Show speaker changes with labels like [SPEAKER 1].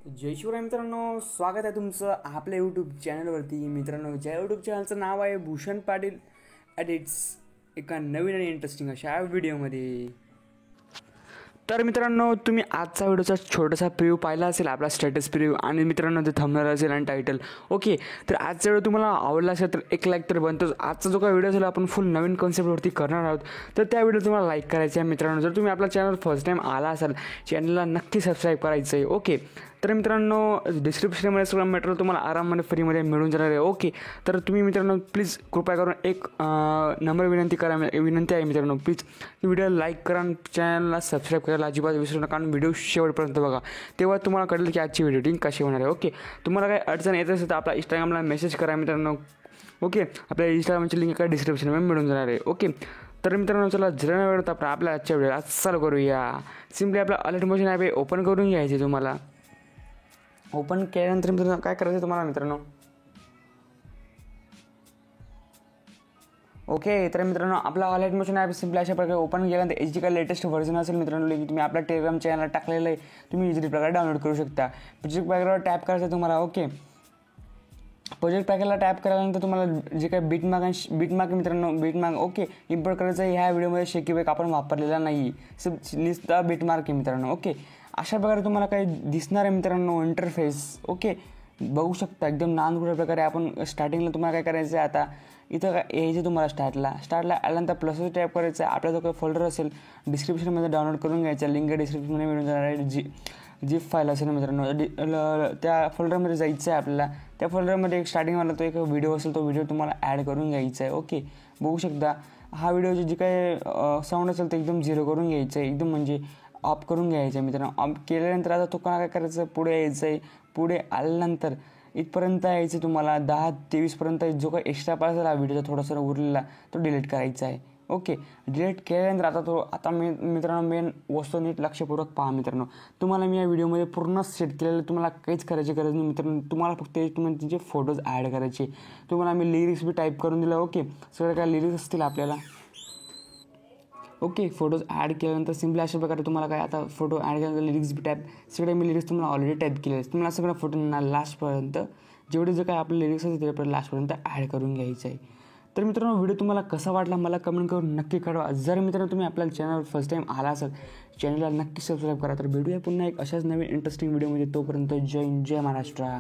[SPEAKER 1] जय शिवराय मित्रांनो, स्वागत आहे तुमचं आपल्या यूट्यूब चॅनलवरती. मित्रांनो, ज्या यूट्यूब चॅनलचं नाव आहे भूषण पाटील एडिट्स, एका नवीन आणि इंटरेस्टिंग अशा व्हिडिओमध्ये. तर मित्रांनो, तुम्ही आजचा व्हिडिओचा छोटासा प्रिव्ह्यू पाहिला असेल, आपला स्टेटस प्रिव्ह्यू, आणि मित्रांनो ते थंबनेल असेल आणि टायटल. ओके, तर आजचा व्हिडिओ तुम्हाला आवडला असेल तर एक लाईक तर बनतोच. आजचा जो काही व्हिडिओ असेल आपण फुल नवीन कॉन्सेप्टवरती करणार आहोत, तर त्या व्हिडिओ तुम्हाला लाईक करायचा आहे. मित्रांनो, जर तुम्ही आपल्या चॅनल फर्स्ट टाईम आला असाल, चॅनलला नक्की सबस्क्राईब करायचं आहे. ओके, तर मित्रांनो डिस्क्रिप्शनमध्ये सगळं मटेरियल तुम्हाला आरामाने फ्रीमध्ये मिळून जाणार आहे. ओके, तर तुम्ही मित्रांनो प्लीज कृपया करून एक नम्र विनंती आहे मित्रांनो, प्लीज व्हिडिओला लाईक करा आणि चॅनलला सबस्क्राईब करायला अजिबात विसरू नका आणि व्हिडिओ शेवटपर्यंत बघा, तेव्हा तुम्हाला कळेल की आजची व्हिडिओ कशी होणार आहे. ओके, तुम्हाला काही अडचण येत असेल तर आपला इंस्टाग्रामला मेसेज करा मित्रांनो. ओके, आपल्या इंस्टाग्रामची लिंक काय डिस्क्रिप्शनमध्ये मिळून जाणार आहे. ओके, तर मित्रांनो चला जरा वेळ आपण आपल्या आजच्या व्हिडिओला चालू करूया. सिम्पली आपला अलर्ट मोशन ॲप आहे, ओपन करून घ्यायचे. तुम्हाला ओपन केल्यानंतर मित्रांनो काय करायचं तुम्हाला मित्रांनो. ओके, तर मित्रांनो आपला अलर्ट मोशन ॲप सिम्पली अशा प्रकारे ओपन केल्यानंतर याची काय लेटेस्ट व्हर्जन असेल मित्रांनो, लिंक तुम्ही आपल्या टेलिग्राम चॅनलला टाकलेलं आहे, तुम्ही इझिली प्रकारे डाउनलोड करू शकता. प्रोजेक्ट पॅकेटवर टॅप करायचं तुम्हाला. ओके, प्रोजेक्ट पॅकेटला टॅप केल्यानंतर तुम्हाला जे काही बीटमार्क मित्रांनो, बीटमार्क ओके इम्पोर्ट करायचं आहे. ह्या व्हिडिओमध्ये शेकीबॅक आपण वापरलेला नाही, नुसता बीटमार्क आहे मित्रांनो. ओके, अशा प्रकारे तुम्हाला काही दिसणार आहे मित्रांनो इंटरफेस. ओके, बघू शकता एकदम नानकुऱ्या प्रकारे. आपण स्टार्टिंगला तुम्हाला काय करायचं आहे, आता इथं काय यायचं तुम्हाला स्टार्टला आल्यानंतर प्लसवर टॅप करायचं आहे. आपला जो काही फोल्डर असेल डिस्क्रिप्शनमध्ये डाउनलोड करून घ्यायचा, लिंक डिस्क्रिप्शनमध्ये मिळून जाणार आहे. जीप फाईल असेल मित्रांनो, त्या फोल्डरमध्ये जायचं आहे आपल्याला. त्या फोल्डरमध्ये एक स्टार्टिंगवाला तो एक व्हिडिओ असेल, तो व्हिडिओ तुम्हाला ॲड करून घ्यायचा आहे. ओके, बघू शकता हा व्हिडिओची जी काही साऊंड असेल ते एकदम झिरो करून घ्यायचं आहे, एकदम म्हणजे ऑफ करून घ्यायचं आहे मित्रांनो. ऑफ केल्यानंतर आता तुम्हाला काय करायचं, पुढे यायचं आहे. पुढे आल्यानंतर इथपर्यंत यायचं तुम्हाला 10-23पर्यंत. जो काही एक्स्ट्रा पार्ट असेल हा व्हिडिओचा थोडासा उरलेला तो डिलीट करायचा आहे. ओके, डिलीट केल्यानंतर आता मित्रांनो मेन वस्तू नीट लक्षपूर्वक पहा मित्रांनो. तुम्हाला मी या व्हिडिओमध्ये पूर्ण सेट केलेलं, तुम्हाला काहीच करायची गरज नाही मित्रांनो. तुम्हाला फक्त तुमचे फोटोज ॲड करायचे. तुम्हाला मी लिरिक्स बी टाईप करून दिलं. ओके, सगळे काय लिरिक्स असतील आपल्याला. ओके, फोटोज ॲड केल्यानंतर सिम्पली अशा प्रकारे तुम्हाला काय आता फोटो ॲड केल्यानंतर लिरिक्स बी टाईप, सगळे मी लिरिक्स तुम्हाला ऑलरेडी टाईप केले आहेत. तुम्हाला सगळ्या फोटोंना लास्टपर्यंत जेवढे जे काय आपले लिरिक्स असतील त्यापर्यंत लास्टपर्यंत ॲड करून घ्यायचं आहे. तर मित्रांनो व्हिडिओ तुम्हाला कसा वाटला मला कमेंट करून नक्की कळवा. जर मित्रांनो तुम्ही आपल्या चॅनलवर फर्स्ट टाईम आला असाल, चॅनलला नक्की सबस्क्राईब करा. तर भेटूया पुन्हा एक अशाच नवीन इंटरेस्टिंग व्हिडिओमध्ये. तोपर्यंत जय महाराष्ट्र.